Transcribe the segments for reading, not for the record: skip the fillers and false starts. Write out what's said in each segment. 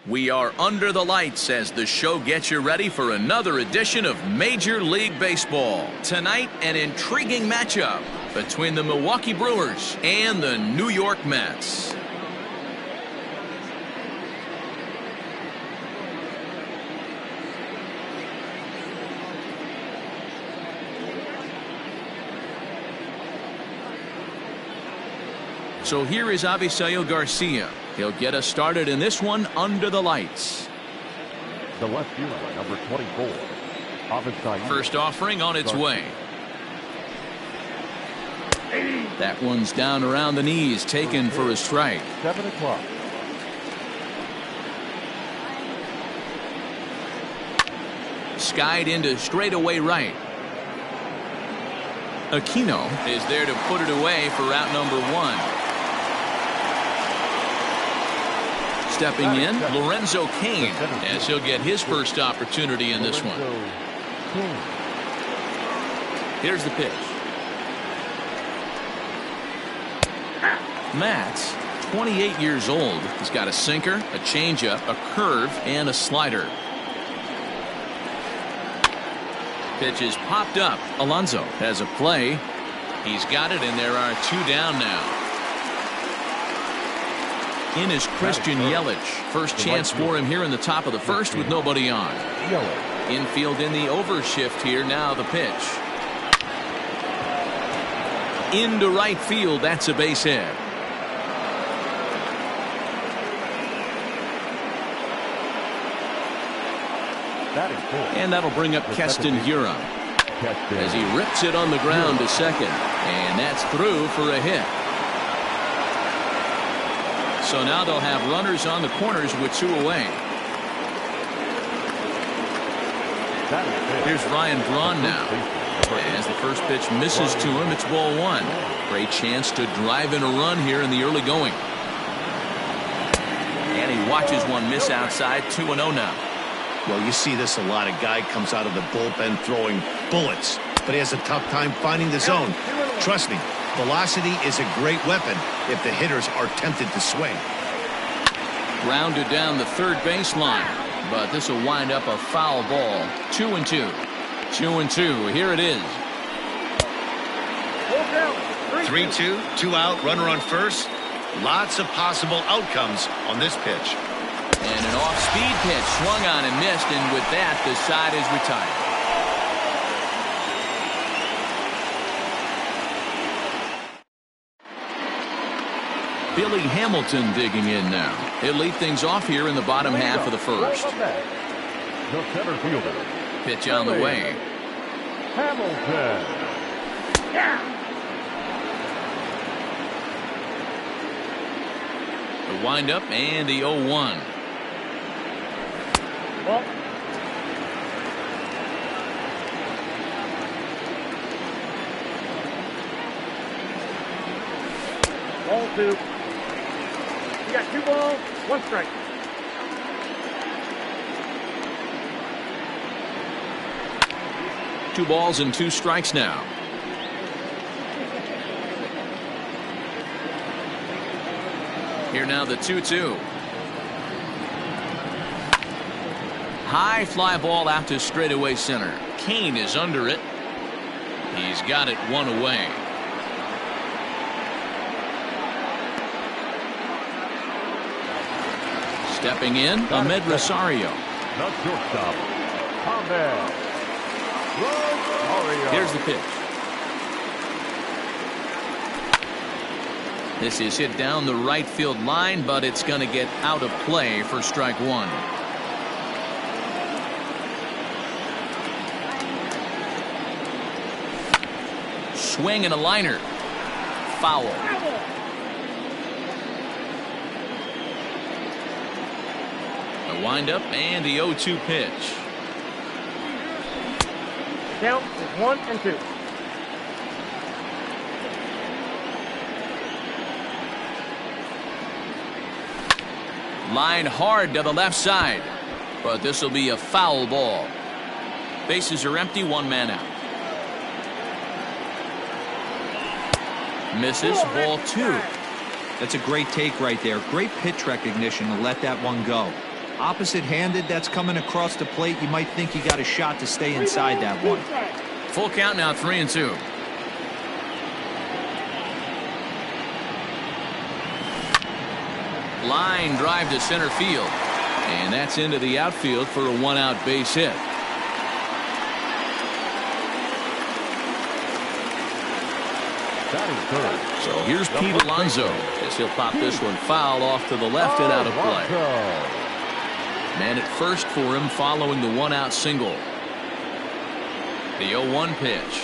We are under the lights as the show gets you ready for another edition of Major League Baseball. Tonight, an intriguing matchup between the Milwaukee Brewers and the New York Mets. So here is Avisail Garcia. He'll get us started in this one under the lights. The left fielder, number 24. First offering on its way. That one's down around the knees, taken for a strike. 7 o'clock. Skied into straightaway right. Aquino is there to put it away for out number one. Stepping in, Lorenzo Cain, as he'll get his first opportunity in this one. Here's the pitch. Matt's 28 years old. He's got a sinker, a changeup, a curve, and a slider. Pitch is popped up. Alonso has a play. He's got it, and there are two down now. In is Christian Yelich. First chance for him here in the top of the first with nobody on. Infield in the overshift here. Now the pitch. Into right field. That's a base hit. And that'll bring up Keston Hiura as he rips it on the ground to second. And that's through for a hit. So now they'll have runners on the corners with two away. Here's Ryan Braun now. As the first pitch misses to him, it's ball one. Great chance to drive in a run here in the early going. And he watches one miss outside. 2-0 now. Well, you see this a lot. A guy comes out of the bullpen throwing bullets, but he has a tough time finding the zone. Trust me, velocity is a great weapon if the hitters are tempted to swing. Grounded down the third baseline, but this will wind up a foul ball. 2-2. 2-2. Here it is. 3-2, 2 out, runner on first. Lots of possible outcomes on this pitch. And an off-speed pitch swung on and missed, and with that, the side is retired. Billy Hamilton digging in now. He'll lead things off here in the bottom half of the first. The center fielder. Pitch on the way. Hamilton. The windup and the 0-1. Ball two. You got 2 balls, 1 strike. Two balls and 2 strikes now. Here now the 2-2. High fly ball out to straightaway center. Cain is under it. He's got it 1 away. Stepping in, Ahmed Rosario. The shortstop, Ahmed Rosario. Here's the pitch. This is hit down the right field line, but it's going to get out of play for strike one. Swing and a liner. Foul. The windup and the 0-2 pitch. Count is 1 and 2. Line hard to the left side, but this will be a foul ball. Bases are empty, 1 man out. Misses, ball 2. That's a great take right there. Great pitch recognition to let that one go. Opposite-handed, that's coming across the plate. You might think you got a shot to stay inside that one. Full count now, 3-2. Line drive to center field. And that's into the outfield for a one-out base hit. So here's Pete Alonso as he'll pop this one foul off to the left and out of play. Man at first for him following the one-out single. The 0-1 pitch.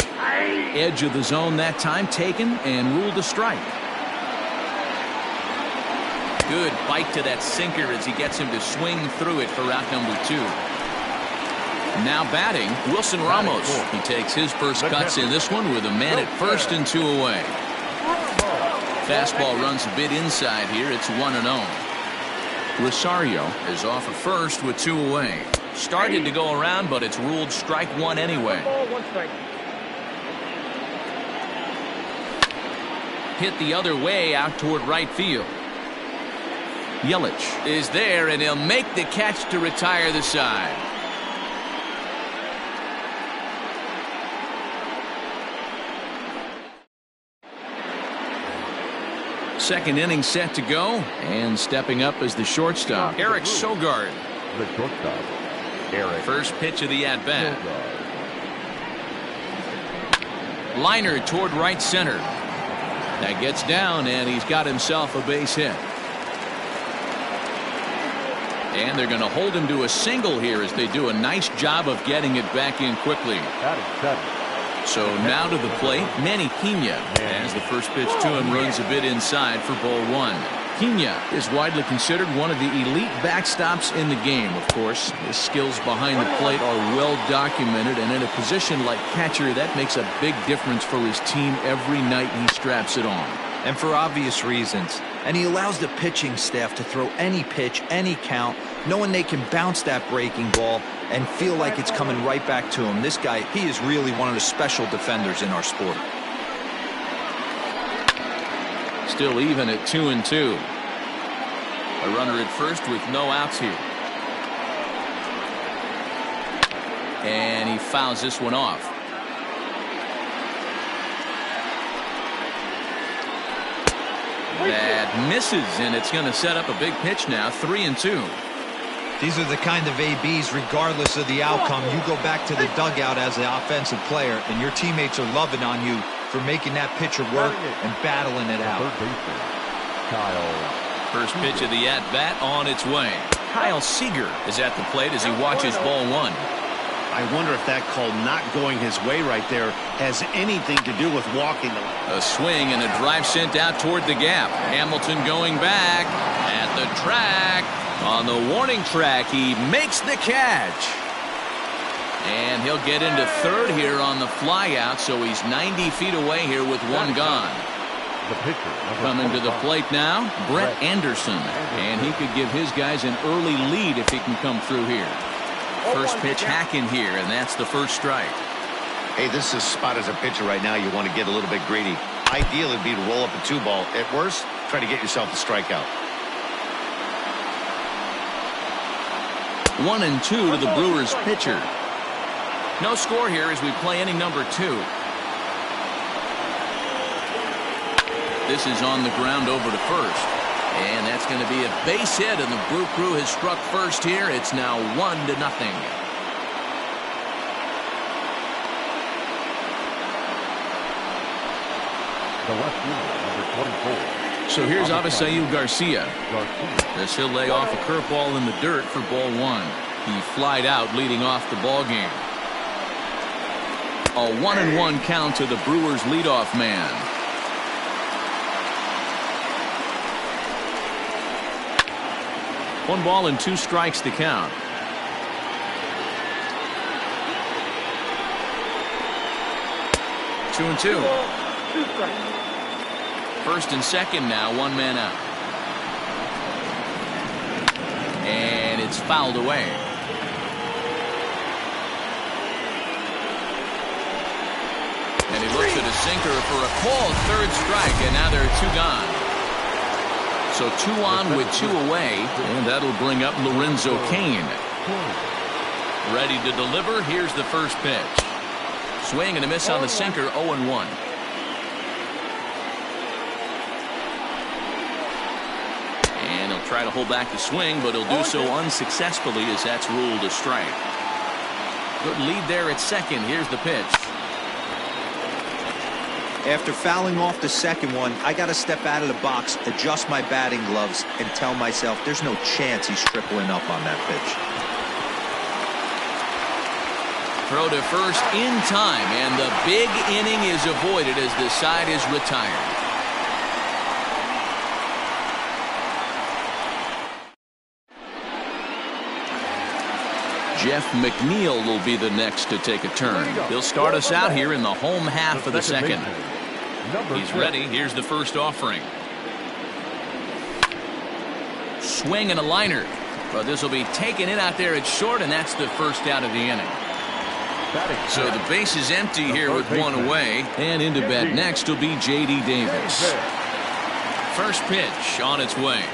Edge of the zone that time taken and ruled a strike. Good bite to that sinker as he gets him to swing through it for out number 2. Now batting, Wilson Ramos. He takes his first cuts in this one with a man at first and 2 away. Fastball runs a bit inside here. It's 1-0. Rosario is off at first with 2 away. Started to go around, but it's ruled strike 1 anyway. Hit the other way out toward right field. Yelich is there, and he'll make the catch to retire the side. Second inning set to go, and stepping up as the shortstop, Eric Sogard. The shortstop, Eric. First pitch of the at-bat. Liner toward right center. That gets down, and he's got himself a base hit. And they're going to hold him to a single here as they do a nice job of getting it back in quickly. That is 7. So now to the plate, Manny Pena, as the first pitch to him runs a bit inside for ball 1. Pena is widely considered one of the elite backstops in the game. Of course, his skills behind the plate are well documented, and in a position like catcher, that makes a big difference for his team every night he straps it on. And for obvious reasons. And he allows the pitching staff to throw any pitch, any count, knowing they can bounce that breaking ball and feel like it's coming right back to him. This guy, he is really one of the special defenders in our sport. Still even at 2-2. A runner at first with no outs here. And he fouls this one off. That misses, and it's going to set up a big pitch now. 3-2. These are the kind of ABs, regardless of the outcome. You go back to the dugout as an offensive player, and your teammates are loving on you for making that pitcher work and battling it out. First pitch of the at-bat on its way. Kyle Seager is at the plate as he watches ball 1. I wonder if that call not going his way right there has anything to do with walking. A swing and a drive sent out toward the gap. Hamilton going back at the track. On the warning track, he makes the catch. And he'll get into third here on the flyout, so he's 90 feet away here with one gone. The pitcher, Coming to the plate now, Brett Anderson. And he could give his guys an early lead if he can come through here. First pitch hacking here, and that's the first strike. Hey, this is a spot as a pitcher right now. You want to get a little bit greedy. Ideal would be to roll up a 2-ball. At worst, try to get yourself a strikeout. 1-2 to the Brewers pitcher. No score here as we play inning number 2. This is on the ground over to first. And that's going to be a base hit, and the Brew Crew has struck first here. It's now 1-0. the left fielder, number 24. So here's Avisail Garcia. As he'll lay off a curveball in the dirt for ball 1. He flied out leading off the ball game. A 1-1 count to the Brewers leadoff man. One ball and 2 strikes to count. Two and two. First and second now, 1 man out. And it's fouled away. And he looks at a sinker for a called 3rd strike, and now there are 2 gone. So 2 on with 2 away, and that'll bring up Lorenzo Cain. Ready to deliver. Here's the first pitch. Swing and a miss on the sinker, 0-1. And he'll try to hold back the swing, but he'll do so unsuccessfully as that's ruled a strike. Good lead there at second. Here's the pitch. After fouling off the second one, I got to step out of the box, adjust my batting gloves, and tell myself there's no chance he's tripling up on that pitch. Throw to first in time, and the big inning is avoided as the side is retired. Jeff McNeil will be the next to take a turn. He'll start us out here in the home half of the second. He's ready. Here's the first offering. Swing and a liner. But this will be taken in out there at short, and that's the first out of the inning. So the base is empty here with 1 away. And into bat next will be J.D. Davis. First pitch on its way.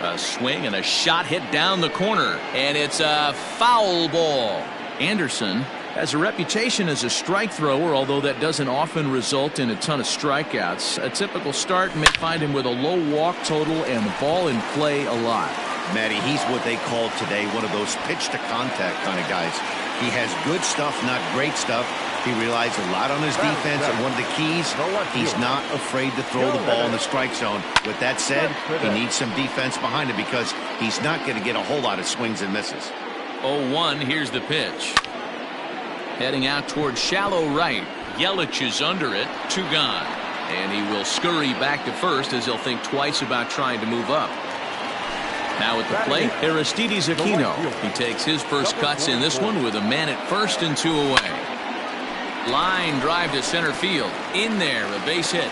A swing and a shot hit down the corner, and it's a foul ball. Anderson has a reputation as a strike thrower, although that doesn't often result in a ton of strikeouts. A typical start may find him with a low walk total and the ball in play a lot. Matty, he's what they call today one of those pitch to contact kind of guys. He has good stuff, not great stuff. He relies a lot on his defense, and one of the keys, he's not afraid to throw the ball in the strike zone. With that said, he needs some defense behind him because he's not going to get a whole lot of swings and misses. 0-1, here's the pitch. Heading out toward shallow right. Yelich is under it, 2 gone. And he will scurry back to first as he'll think twice about trying to move up. Now at the plate, Aristides Aquino. He takes his first cuts in this one with a man at first and 2 away. Line drive to center field. In there, a base hit.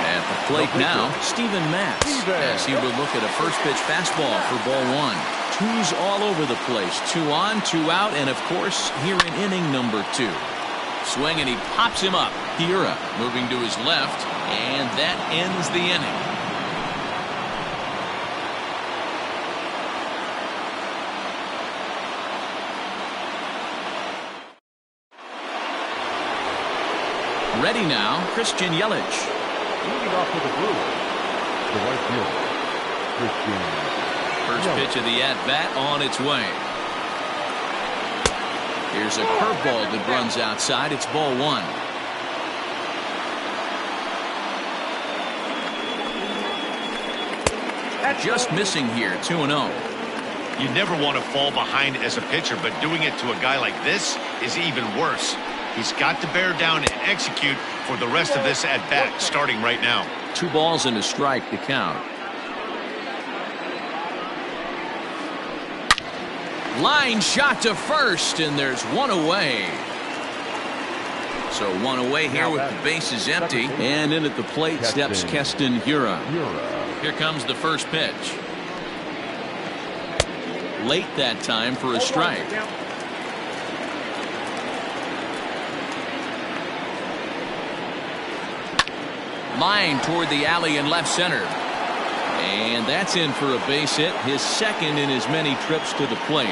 At the plate now, Steven Matz, as he will look at a first pitch fastball for ball 1. 2's all over the place. 2 on, 2 out, and of course, here in inning number 2. Swing, and he pops him up. Hira moving to his left, and that ends the inning. Ready now, Christian Yelich. Leading off to the blue, the right fielder, Christian. First pitch of the at-bat on its way. Here's a curveball that runs outside. It's ball 1. Just missing here, 2-0. You never want to fall behind as a pitcher, but doing it to a guy like this is even worse. He's got to bear down and execute for the rest of this at-bat, starting right now. 2 balls and a strike to count. Line shot to first, and there's 1 away. So 1 away here with the bases empty. And in at the plate steps Keston Hira. Here comes the first pitch. Late that time for a strike. Line toward the alley in left center. And that's in for a base hit, his second in as many trips to the plate.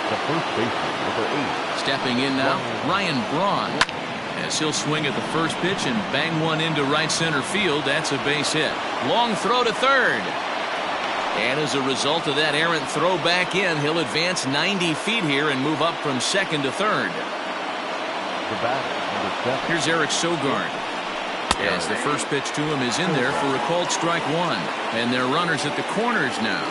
The first baseman, number 8. Stepping in now, Ryan Braun. As he'll swing at the first pitch and bang one into right center field. That's a base hit. Long throw to third. And as a result of that errant throw back in, he'll advance 90 feet here and move up from second to third. The batter, number 7. Here's Eric Sogard. As the first pitch to him is in there for a called strike 1. And they're runners at the corners now.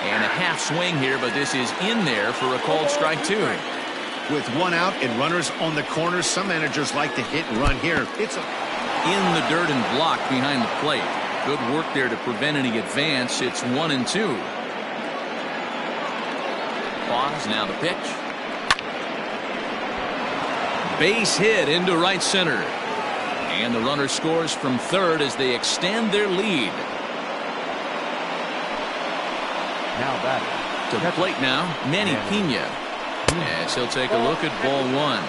And a half swing here, but this is in there for a called strike 2. With 1 out and runners on the corners, some managers like to hit and run here. It's in the dirt and blocked behind the plate. Good work there to prevent any advance. It's 1-2. Pause, now the pitch. Base hit into right center. And the runner scores from third as they extend their lead. Now back. To the plate now, Manny Pena. As he'll take a look at ball one.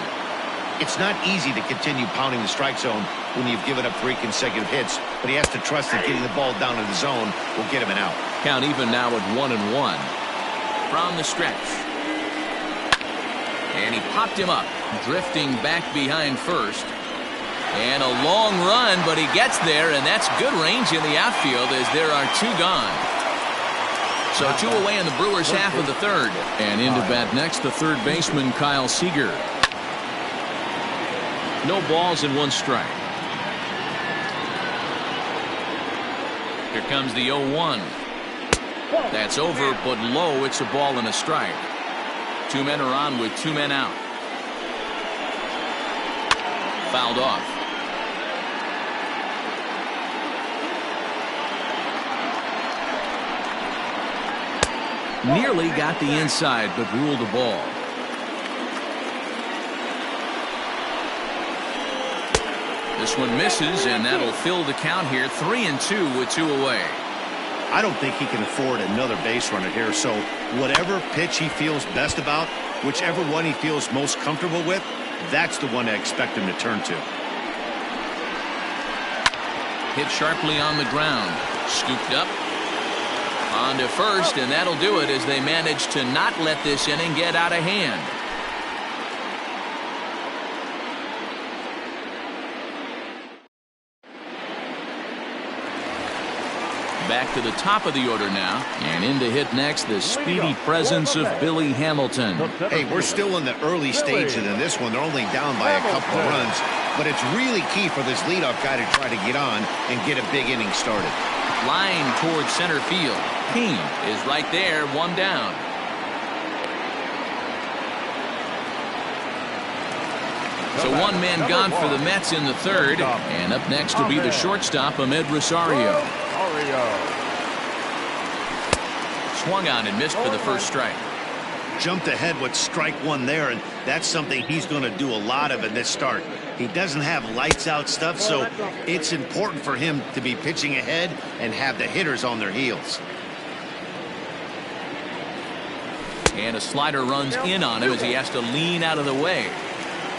It's not easy to continue pounding the strike zone when you've given up 3 consecutive hits, but he has to trust that getting the ball down in the zone will get him an out. Count even now at 1-1. From the stretch. And he popped him up, drifting back behind first. And a long run, but he gets there, and that's good range in the outfield as there are 2 gone. So 2 away in the Brewers' half of the third. And into bat next, the third baseman, Kyle Seager. No balls and 1 strike. Here comes the 0-1. That's over, but low. It's a ball and a strike. 2 men are on with 2 men out. Fouled off. Nearly got the inside, but ruled the ball. This one misses, and that'll fill the count here. 3-2 with 2 away. I don't think he can afford another base runner here, so whatever pitch he feels best about, whichever one he feels most comfortable with, that's the one I expect him to turn to. Hit sharply on the ground. Scooped up. On to first, and that'll do it as they manage to not let this inning get out of hand. Back to the top of the order now, and in to hit next, the speedy presence of Billy Hamilton. Hey, we're still in the early stages in this one. They're only down by a couple of runs, but it's really key for this leadoff guy to try to get on and get a big inning started. Line towards center field. King is right there, 1 down. So 1 man gone for the Mets in the third, and up next will be the shortstop, Ahmed Rosario. Swung on and missed for the first strike. Jumped ahead with strike 1 there, and that's something he's going to do a lot of in this start. He doesn't have lights out stuff, so it's important for him to be pitching ahead and have the hitters on their heels. And a slider runs in on him as he has to lean out of the way.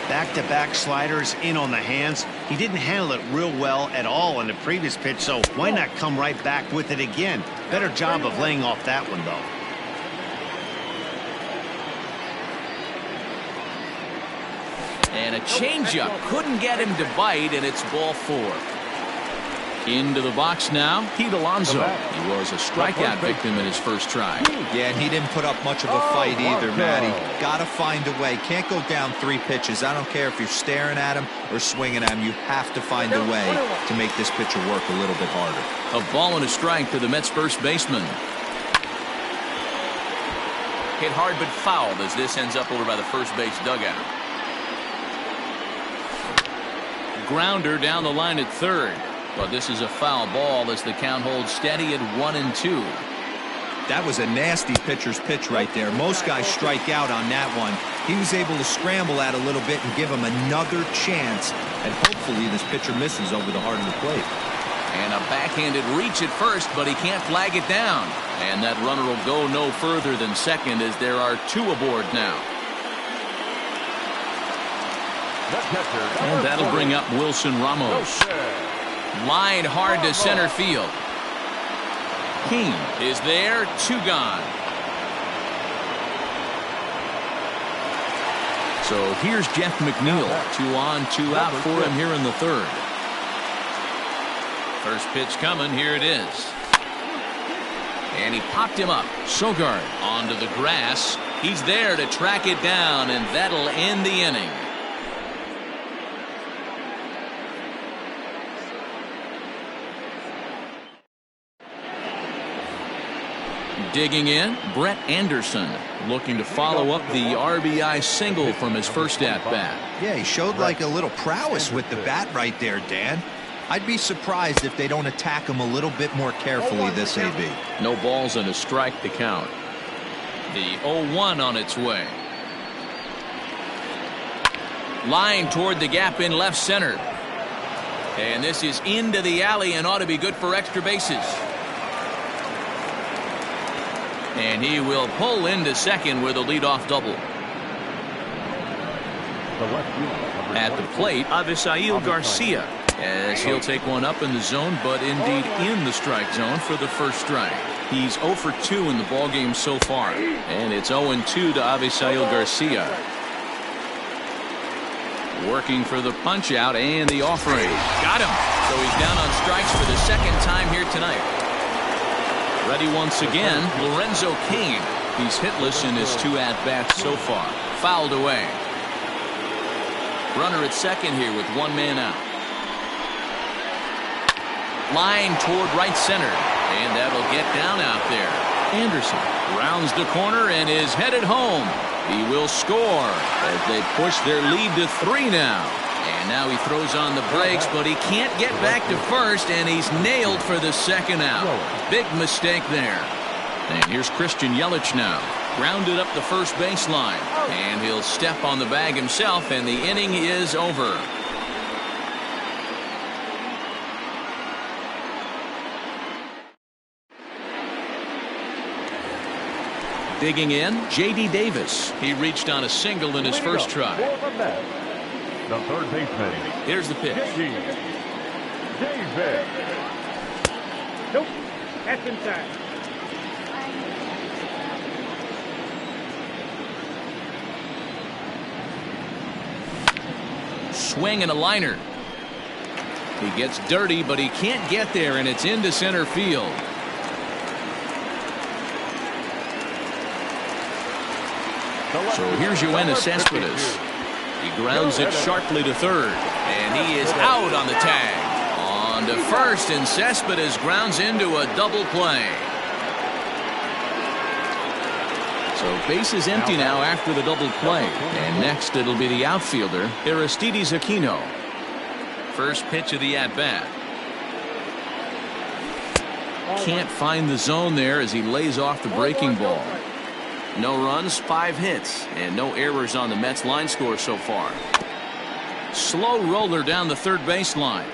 Back-to-back sliders in on the hands. He didn't handle it real well at all in the previous pitch, so why not come right back with it again? Better job of laying off that one, though. And a changeup couldn't get him to bite, and it's ball 4. Into the box now, Pete Alonso. He was a strikeout victim in his first try. Yeah, and he didn't put up much of a fight either, Matty. Gotta find a way. Can't go down 3 pitches. I don't care if you're staring at him or swinging at him. You have to find a way to make this pitcher work a little bit harder. A ball and a strike to the Mets first baseman. Hit hard but fouled as this ends up over by the first base dugout. Grounder down the line at third. But this is a foul ball as the count holds steady at 1-2. That was a nasty pitcher's pitch right there. Most guys strike out on that one. He was able to scramble at a little bit and give him another chance. And hopefully this pitcher misses over the heart of the plate. And a backhanded reach at first, but he can't flag it down. And that runner will go no further than second as there are 2 aboard now. And that'll bring up Wilson Ramos. Line hard to center field. King is there, 2 gone. So here's Jeff McNeil. 2 on, 2 out for him here in the third. First pitch coming, here it is. And he popped him up. Sogard onto the grass. He's there to track it down, and that'll end the inning. Digging in, Brett Anderson, looking to follow up the RBI single from his first at-bat. Yeah, he showed like a little prowess with the bat right there, Dan. I'd be surprised if they don't attack him a little bit more carefully this AB. No balls and a strike to count. The 0-1 on its way. Line toward the gap in left center. And this is into the alley and ought to be good for extra bases. And he will pull into second with a leadoff double. At the plate, Avisail Garcia, as he'll take one up in the zone, but indeed in the strike zone for the first strike. He's 0 for 2 in the ballgame so far, and it's 0-2 to Avisail Garcia. Working for the punch out and the offering. Got him. So he's down on strikes for the second time here tonight. Ready once again, Lorenzo Cain. He's hitless in his 2 at-bats so far. Fouled away. Runner at second here with 1 man out. Line toward right center. And that'll get down out there. Anderson rounds the corner and is headed home. He will score as they push their lead to 3 now. And now he throws on the brakes, but he can't get back to first, and he's nailed for the second out. Big mistake there. And here's Christian Yelich now. Grounded up the first baseline. And he'll step on the bag himself, and the inning is over. Digging in, J.D. Davis. He reached on a single in his first try. The third baseman. Here's the pitch. Davis. Nope. That's inside. Swing and a liner. He gets dirty, but he can't get there, and it's into center field. So here's Yoenis Cespedes. He grounds it sharply to third, and he is out on the tag. On to first, and Cespedes grounds into a double play. So base is empty now after the double play. And next it'll be the outfielder, Aristides Aquino. First pitch of the at-bat. Can't find the zone there as he lays off the breaking ball. No runs, 5 hits, and no errors on the Mets line score so far. Slow roller down the third baseline.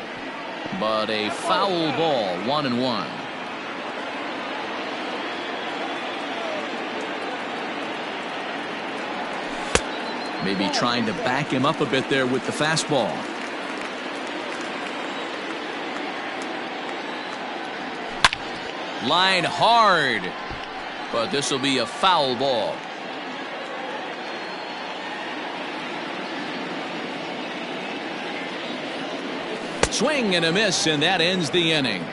But a foul ball, 1-1. Maybe trying to back him up a bit there with the fastball. Line hard, but this will be a foul ball. Swing and a miss, and that ends the inning.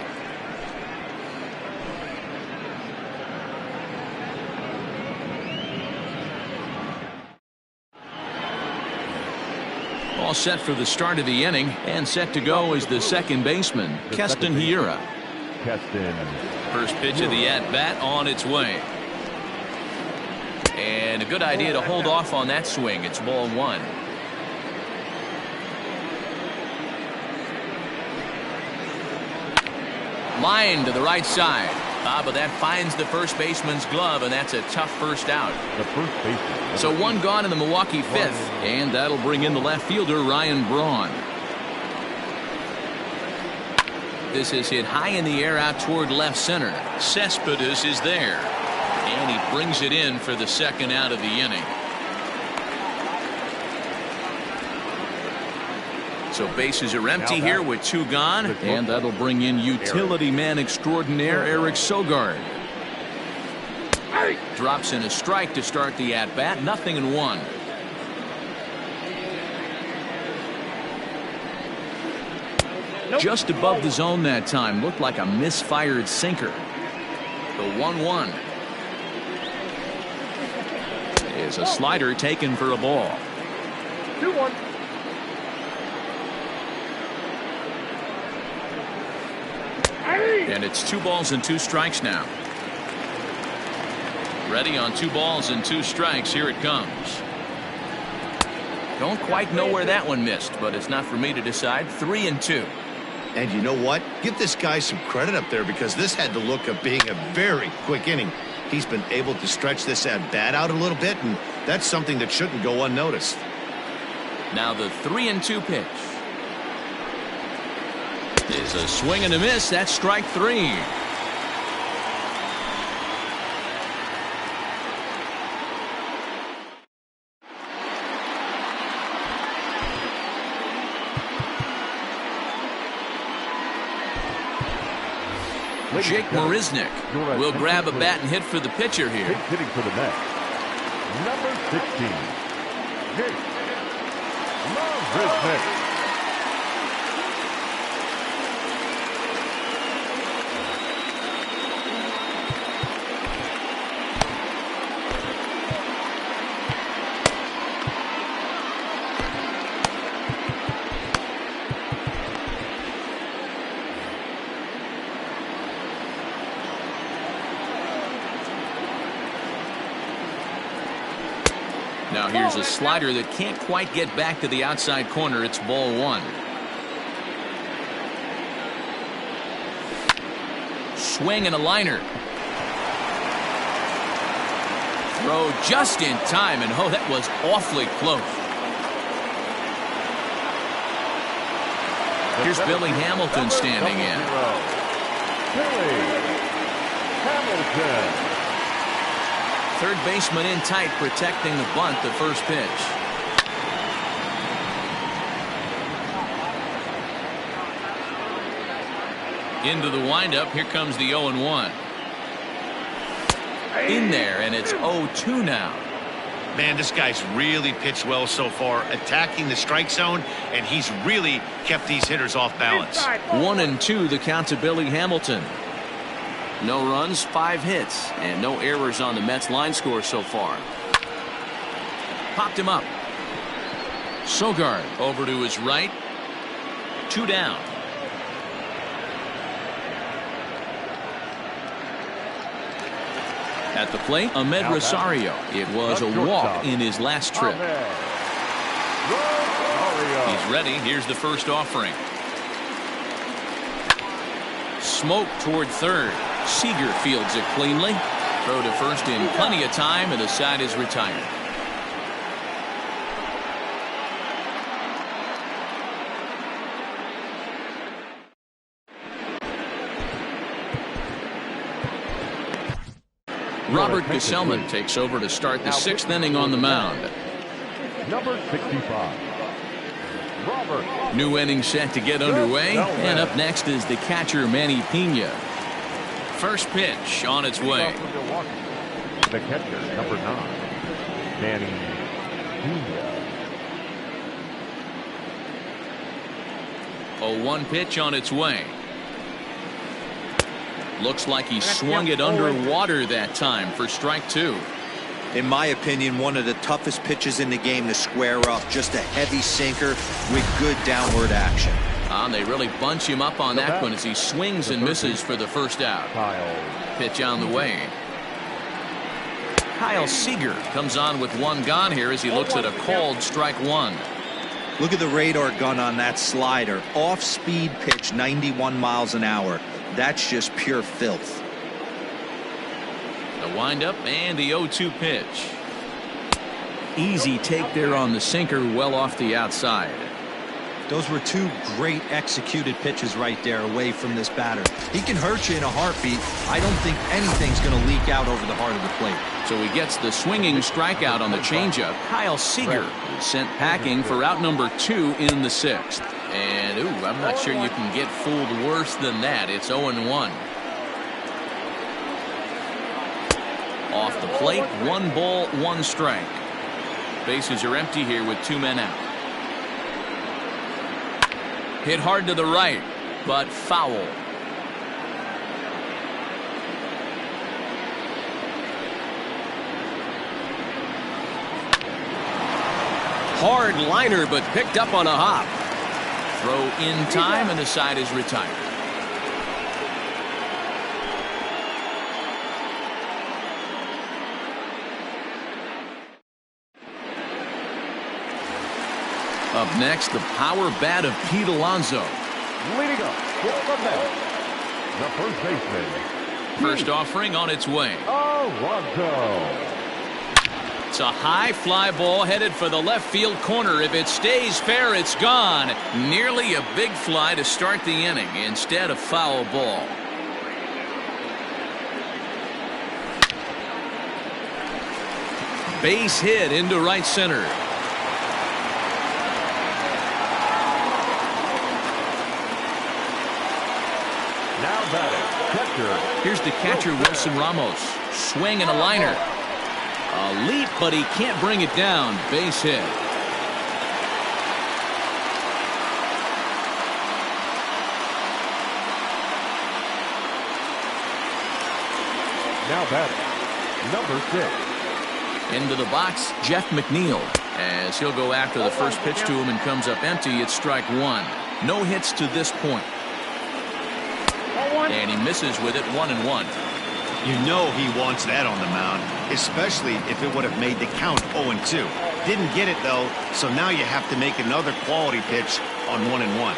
All set for the start of the inning, and set to go is the second baseman, Keston Hiura. First pitch of the at-bat on its way. And a good idea to hold off on that swing. It's ball 1. Line to the right side. But that finds the first baseman's glove, and that's a tough first out. The first baseman. So 1 gone in the Milwaukee 5th, and that'll bring in the left fielder, Ryan Braun. This is hit high in the air out toward left center. Cespedes is there, and he brings it in for the second out of the inning. So bases are empty here with 2 gone, and that'll bring in utility man extraordinaire Eric Sogard. Drops in a strike to start the at-bat, 0-1. Just above the zone that time. Looked like a misfired sinker. The 1-1 is a slider taken for a ball. 2-1. And it's 2 balls and 2 strikes now. Ready on 2 balls and 2 strikes. Here it comes. Don't quite know where that one missed, but it's not for me to decide. 3-2. And you know what? Give this guy some credit up there, because this had the look of being a very quick inning. He's been able to stretch this at bat out a little bit, and that's something that shouldn't go unnoticed. Now the 3-2 pitch. Is a swing and a miss. That's strike 3. Jake Marisnick will grab a bat and hit for the pitcher here. Hitting for the net. Number 16, Jake Marisnick. Now here's a slider that can't quite get back to the outside corner. It's ball 1. Swing and a liner. Throw just in time, and oh, that was awfully close. Here's Billy Hamilton standing in. Billy Hamilton. Third baseman in tight, protecting the bunt, the first pitch. Into the windup. Here comes the 0-1. In there, and it's 0-2 now. Man, this guy's really pitched well so far, attacking the strike zone, and he's really kept these hitters off balance. 1-2, the count to Billy Hamilton. No runs, 5 hits, and no errors on the Mets line score so far. Popped him up. Sogard over to his right. 2 down. At the plate, Ahmed Rosario. It was a walk in his last trip. He's ready. Here's the first offering. Smoke toward third. Seager fields it cleanly. Throw to first in plenty of time, and the side is retired. Robert Gesellman takes over to start the 6th inning on the mound. Number 65, Robert. New inning set to get underway, and up next is the catcher Manny Pena. First pitch on its way. The catcher, number 9, Manny Pena. 0-1 pitch on its way. Looks like he swung it underwater that time for strike 2. In my opinion, one of the toughest pitches in the game to square up. Just a heavy sinker with good downward action. They really bunch him up on that one as he swings and misses for the first out. Pitch on the way. Kyle Seager comes on with 1 gone here as he looks at a called strike 1. Look at the radar gun on that slider. Off-speed pitch, 91 miles an hour. That's just pure filth. The windup and the 0-2 pitch. Easy take there on the sinker, well off the outside. Those were 2 great executed pitches right there away from this batter. He can hurt you in a heartbeat. I don't think anything's going to leak out over the heart of the plate. So he gets the swinging strikeout on the changeup. Kyle Seager is sent packing for out number 2 in the 6th. And, I'm not sure you can get fooled worse than that. It's 0-1. Off the plate, 1 ball, 1 strike. Bases are empty here with 2 men out. Hit hard to the right, but foul. Hard liner, but picked up on a hop. Throw in time, and the side is retired. Up next, the power bat of Pete Alonso. Leading up for the Mets, the first baseman. First offering on its way. Alonso. It's a high fly ball headed for the left field corner. If it stays fair, it's gone. Nearly a big fly to start the inning. Instead, a foul ball. Base hit into right center. Now batting, catcher. Here's the catcher, Wilson Ramos. Swing and a liner. A leap, but he can't bring it down. Base hit. Now batting, number 6. Into the box, Jeff McNeil. As he'll go after the first pitch to him and comes up empty, it's strike one. No hits to this point. And he misses with it, 1-1. You know he wants that on the mound, especially if it would have made the count 0-2. Didn't get it, though, so now you have to make another quality pitch on 1-1.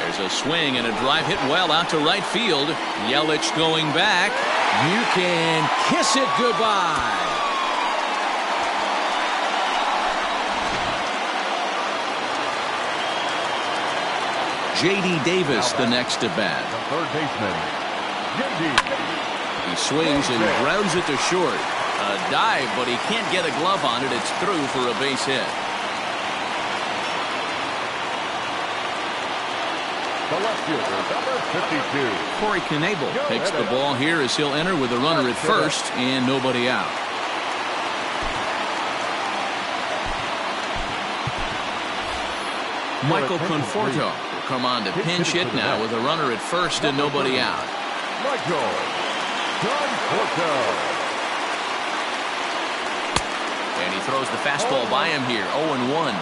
There's a swing and a drive hit well out to right field. Yelich going back. You can kiss it goodbye. J.D. Davis, the next at bat. The third baseman, J.D. He swings and grounds it to short. A dive, but he can't get a glove on it. It's through for a base hit. The left fielder, number 52. Corey Knebel takes the ball here as he'll enter with a runner at first and nobody out. Michael Conforto will come on to pinch hit now with a runner at first and nobody out. Michael Conforto. And he throws the fastball by him here, 0-1.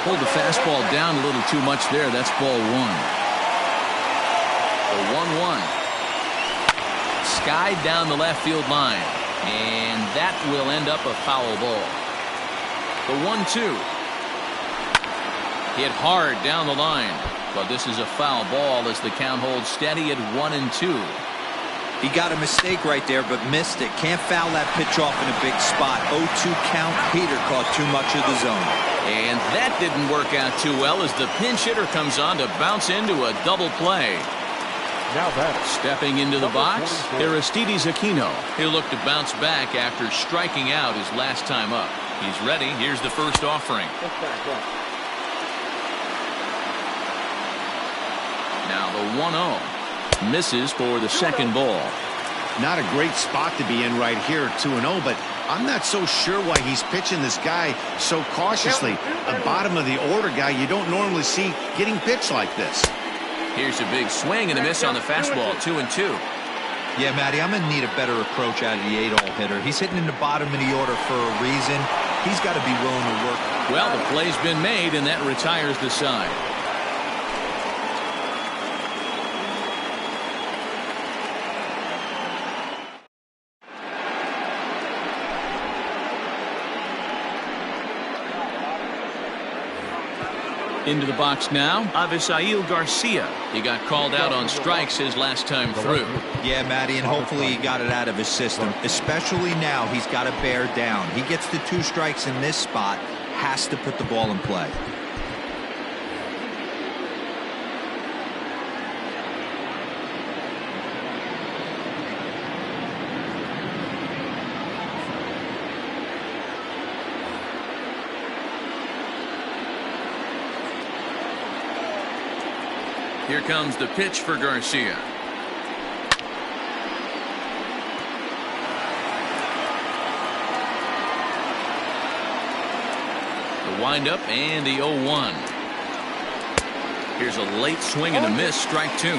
Pulled the fastball down a little too much there. That's ball one. The 1-1. Skied down the left field line. And that will end up a foul ball. The 1-2. Hit hard down the line. But this is a foul ball as the count holds steady at 1-2. He got a mistake right there, but missed it. Can't foul that pitch off in a big spot. 0-2 count. Peter caught too much of the zone. And that didn't work out too well as the pinch hitter comes on to bounce into a double play. Now batting, stepping into the box, Aristides Aquino. He'll look to bounce back after striking out his last time up. He's ready. Here's the first offering. Now the 1-0. Misses for the second ball. Not a great spot to be in right here, 2-0, but I'm not so sure why he's pitching this guy so cautiously. A bottom of the order guy you don't normally see getting pitched like this. Here's a big swing and a miss on the fastball, 2-2. Yeah, Matty, I'm going to need a better approach out of the 8-hole hitter. He's hitting in the bottom of the order for a reason. He's got to be willing to work. Well, the play's been made, and that retires the side. Into the box now, Avisail Garcia. He got called out on strikes his last time through. Yeah, Matty, and hopefully he got it out of his system. Especially now, he's got to bear down. He gets the 2 strikes in this spot, has to put the ball in play. Here comes the pitch for Garcia. The windup and the 0-1. Here's a late swing and a miss, strike 2.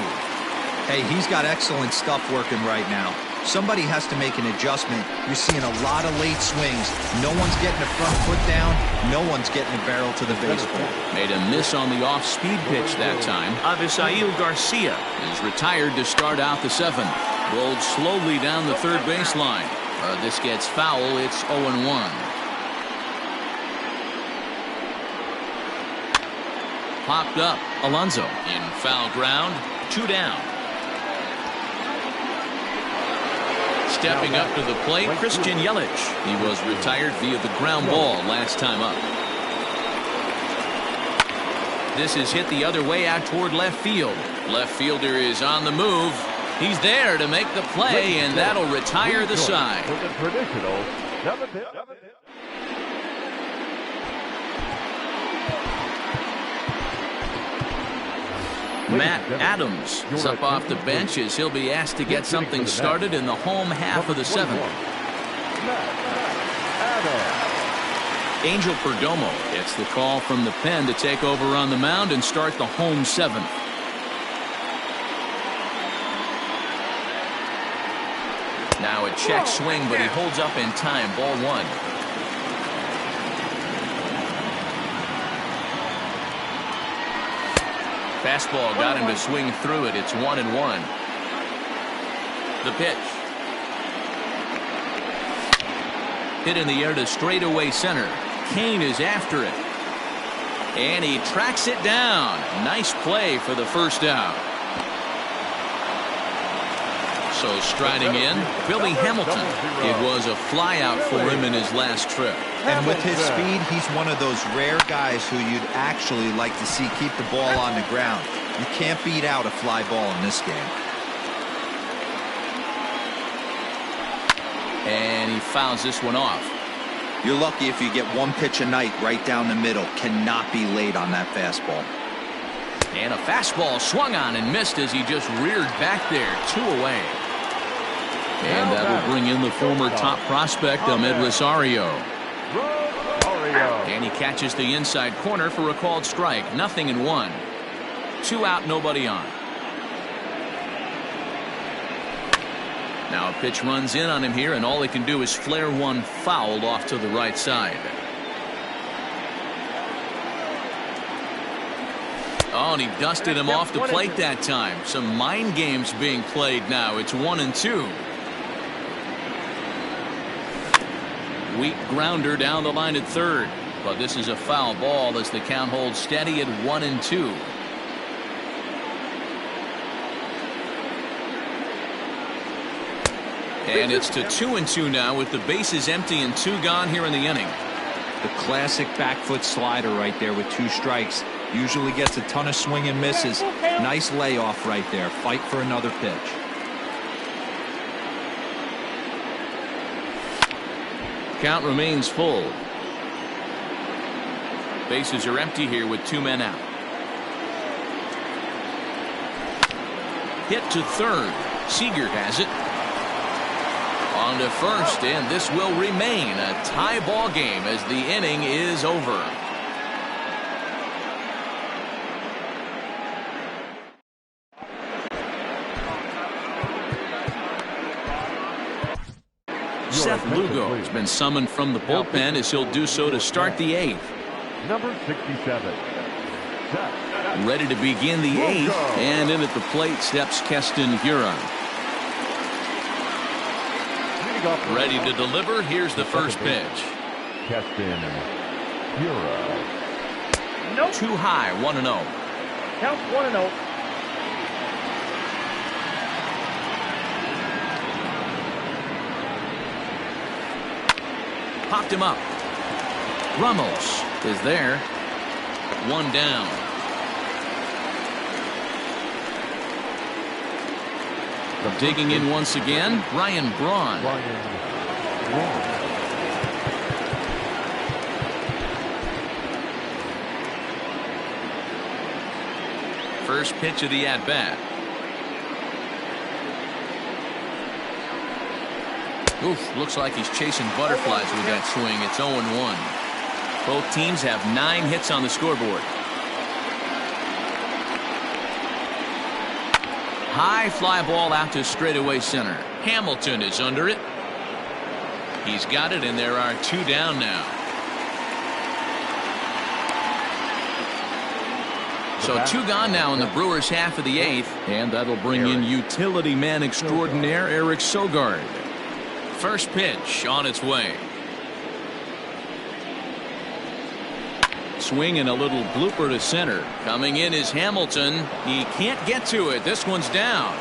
Hey, he's got excellent stuff working right now. Somebody has to make an adjustment. You're seeing a lot of late swings. No one's getting the front foot down. No one's getting a barrel to the baseball. Made a miss on the off-speed pitch that time. Avisail Garcia is retired to start out the 7th. Rolled slowly down the third baseline. This gets foul. It's 0-1. Popped up. Alonso in foul ground. 2 down. Stepping up to the plate, Christian Yelich. He was retired via the ground ball last time up. This is hit the other way out toward left field. Left fielder is on the move. He's there to make the play, and that'll retire the side. For the traditional seventh hit. Matt Adams is up off the bench as he'll be asked to get something started in the home half of the seventh. Angel Perdomo gets the call from the pen to take over on the mound and start the home seventh. Now a check swing, but he holds up in time. Ball one. Fastball got him to swing through it. It's 1-1. The pitch. Hit in the air to straightaway center. Kane is after it. And he tracks it down. Nice play for the first out. So striding in, Billy Hamilton. It was a flyout for him in his last trip. And with his speed, he's one of those rare guys who you'd actually like to see keep the ball on the ground. You can't beat out a fly ball in this game. And he fouls this one off. You're lucky if you get one pitch a night right down the middle. Cannot be late on that fastball. And a fastball swung on and missed as he just reared back there. 2 away. And that will bring in the former top prospect, Ahmed Rosario. And he catches the inside corner for a called strike. 0-1. 2 out, nobody on. Now a pitch runs in on him here, and all he can do is flare one foul off to the right side. Oh, and he dusted him off the plate that time. Some mind games being played now. It's 1-2. Weak grounder down the line at third. But this is a foul ball as the count holds steady at 1-2. And it's to 2-2 now with the bases empty and 2 gone here in the inning. The classic back foot slider right there with 2 strikes. Usually gets a ton of swing and misses. Nice layoff right there. Fight for another pitch. Count remains full. Bases are empty here with 2 men out. Hit to third. Seager has it. On to first, and this will remain a tie ball game as the inning is over. Seth Lugo has been summoned from the bullpen as he'll do so to start the 8th. Number 67. Ready to begin the 8th, and in at the plate steps Keston Hiura. Ready to deliver. Here's the first pitch. Keston Hiura. Nope. Too high. 1-0. Count 1-0. Popped him up. Ramos is there. 1 down. Digging in once again, Ryan Braun. First pitch of the at-bat. Oof, looks like he's chasing butterflies with that swing. It's 0-1. Both teams have 9 hits on the scoreboard. High fly ball out to straightaway center. Hamilton is under it. He's got it, and there are 2 down now. So 2 gone now in the Brewers' half of the 8th, and that'll bring in utility man extraordinaire Eric Sogard. First pitch on its way. Swing and a little blooper to center. Coming in is Hamilton. He can't get to it. This one's down.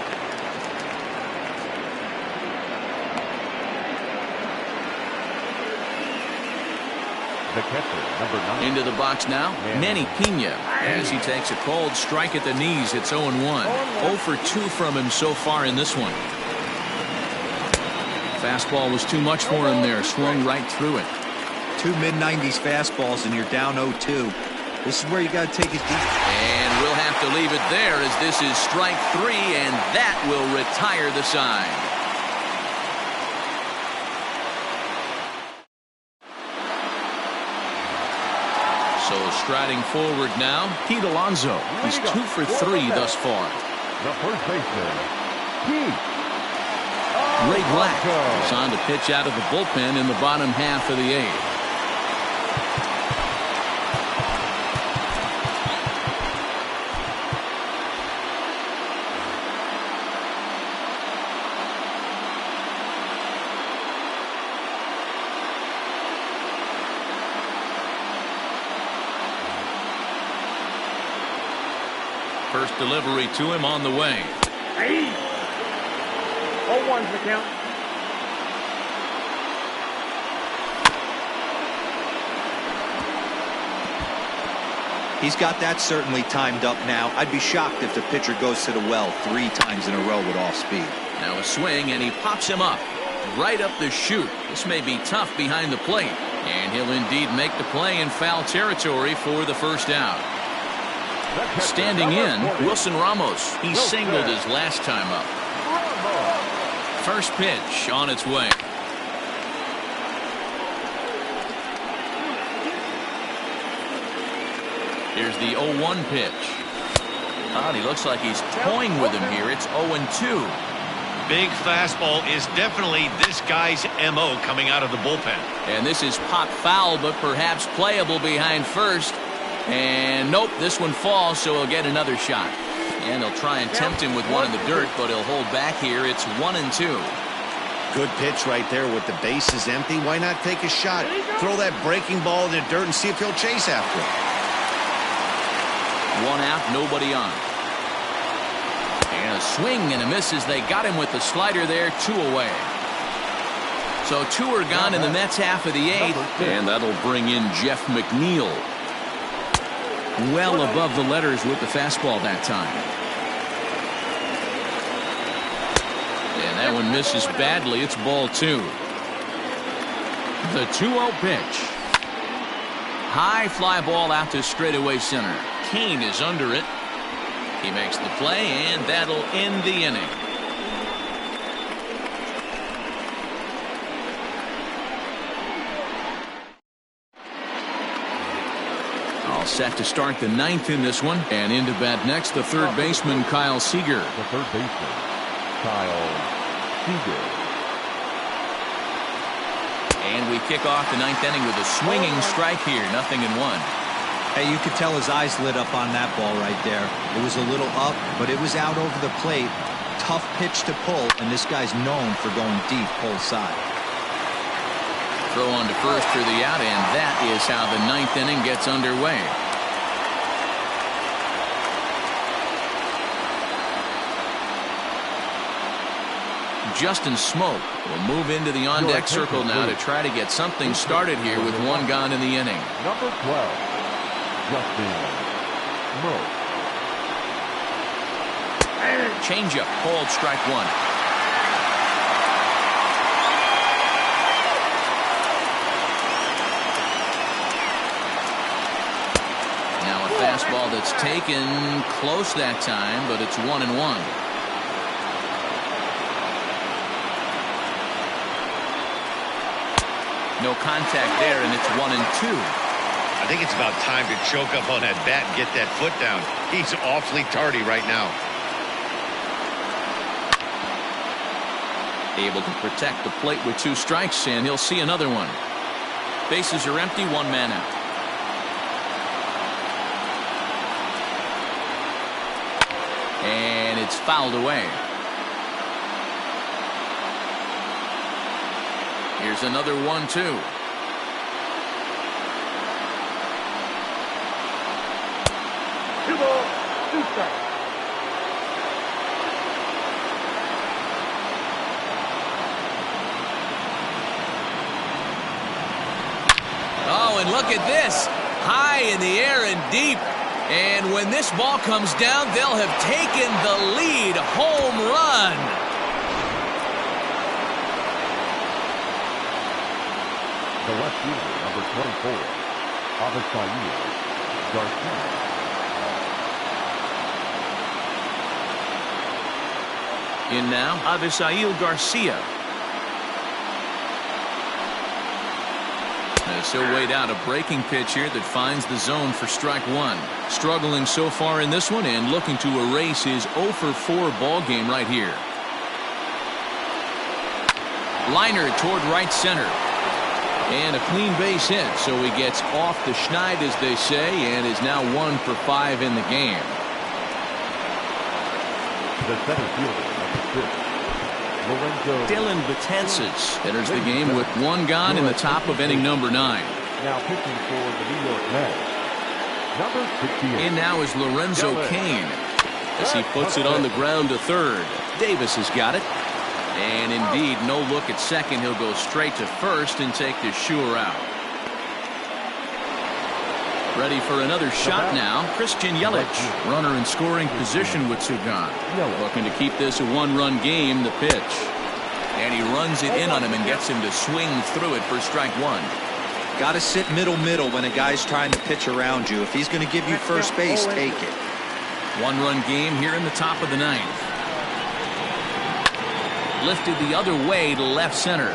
The catcher, number 9. Into the box now, Manny Pena. As he takes a cold strike at the knees, it's 0-1. 0 for 2 from him so far in this one. Fastball was too much for him there, swung right through it. 2 mid-90s fastballs and you're down 0-2. This is where you got to take it deep. And we'll have to leave it there as this is strike 3, and that will retire the side. So striding forward now, Pete Alonso. He's 2 for 3 thus far. The first baseman, Pete. Ray Black is on to pitch out of the bullpen in the bottom half of the 8th. First delivery to him on the way. 0-1's the count. He's got that certainly timed up now. I'd be shocked if the pitcher goes to the well 3 times in a row with off speed. Now a swing, and he pops him up. Right up the chute. This may be tough behind the plate. And he'll indeed make the play in foul territory for the first out. Standing in, Wilson Ramos. He singled his last time up. First pitch on its way. Here's the 0-1 pitch. Oh, he looks like he's toying with him here. It's 0-2. Big fastball is definitely this guy's MO coming out of the bullpen. And this is popped foul, but perhaps playable behind first. And nope, this one falls, so he'll get another shot. And they'll try and tempt him with one in the dirt, but he'll hold back here. It's 1-2. Good pitch right there with the bases empty. Why not take a shot? Throw that breaking ball in the dirt and see if he'll chase after it. 1 out, nobody on. And a swing and a miss as they got him with the slider there, 2 away. So 2 are gone in the Mets half of the 8th, and that'll bring in Jeff McNeil. Well above the letters with the fastball that time. And that one misses badly. It's ball 2. The 2-0 pitch. High fly ball out to straightaway center. Kane is under it. He makes the play, and that'll end the inning. All set to start the 9th in this one. And into bat next, the third baseman, Kyle Seager. The third baseman, Kyle Seager. And we kick off the 9th inning with a swinging strike here. 0-1. Hey, you could tell his eyes lit up on that ball right there. It was a little up, but it was out over the plate. Tough pitch to pull, and this guy's known for going deep pull side. Throw on to first for the out, and that is how the 9th inning gets underway. Justin Smoke will move into the on-deck circle now to try to get something started here with 1 gone in the inning. Number 12, Justin Smoke. Changeup, called strike 1. Now a fastball that's taken close that time, but it's 1-1. No contact there, and it's 1-2. I think it's about time to choke up on that bat and get that foot down. He's awfully tardy right now. Able to protect the plate with 2 strikes, and he'll see another one. Bases are empty, 1 man out. And it's fouled away. Here's another 1-2. Two balls, 2 strikes. Oh, and look at this. High in the air and deep. And when this ball comes down, they'll have taken the lead. Home run. The left fielder, number 24, Avisail Garcia. In now, Avisail Garcia. As he'll wait out a breaking pitch here that finds the zone for strike one. Struggling so far in this one and looking to erase his 0 for 4 ball game right here. Liner toward right center. And a clean base hit, so he gets off the schneid, as they say, and is now 1 for 5 in the game. The center fielder, number 6, Lorenzo. Dylan Betances enters the game with 1 gone in the top of inning number 9. Now pitching for the New York Mets, number 68. In now is Lorenzo Cain as he puts it on the ground to third. Davis has got it. And indeed, no look at second. He'll go straight to first and take the sure out. Ready for another shot now. Christian Yelich, runner in scoring position with Sugan. Looking to keep this a 1-run game. The pitch. And he runs it in on him and gets him to swing through it for strike one. Got to sit middle when a guy's trying to pitch around you. If he's going to give you first base, take it. 1-run game here in the top of the 9th. Lifted the other way to left center.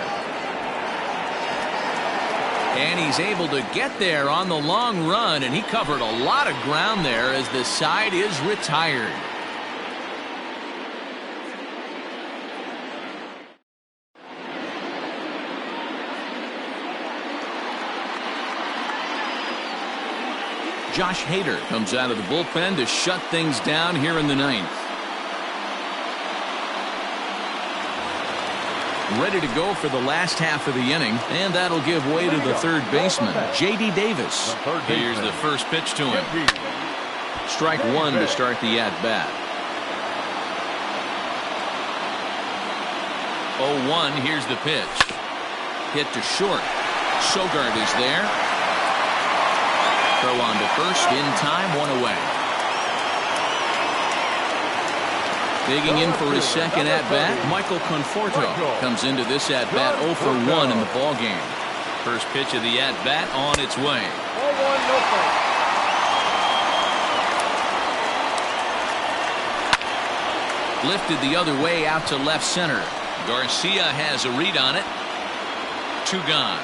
And he's able to get there on the long run, and he covered a lot of ground there as the side is retired. Josh Hader comes out of the bullpen to shut things down here in the 9th. Ready to go for the last half of the inning, and that'll give way to the third baseman, J.D. Davis. Here's the first pitch to him. Strike one to start the at-bat. 0-1, here's the pitch. Hit to short. Sogard is there. Throw on to first, in time, 1 away. Digging in for his second at-bat, Michael Conforto comes into this at-bat 0 for 1 in the ballgame. First pitch of the at-bat on its way. 0-1, no fight. Lifted the other way out to left center. Garcia has a read on it. 2 gone.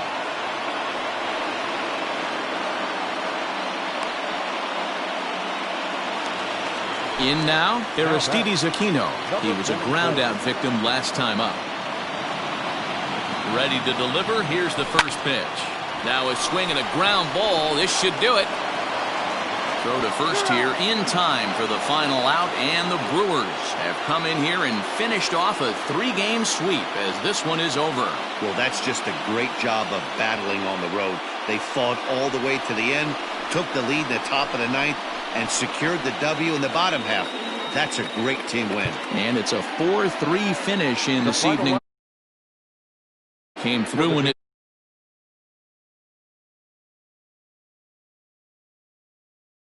In now, Aristides Aquino. He was a ground-out victim last time up. Ready to deliver. Here's the first pitch. Now a swing and a ground ball. This should do it. Throw to first here in time for the final out, and the Brewers have come in here and finished off a 3-game sweep as this one is over. Well, that's just a great job of battling on the road. They fought all the way to the end, took the lead in the top of the 9th, and secured the W in the bottom half. That's a great team win. And it's a 4-3 finish in this evening. Came through and it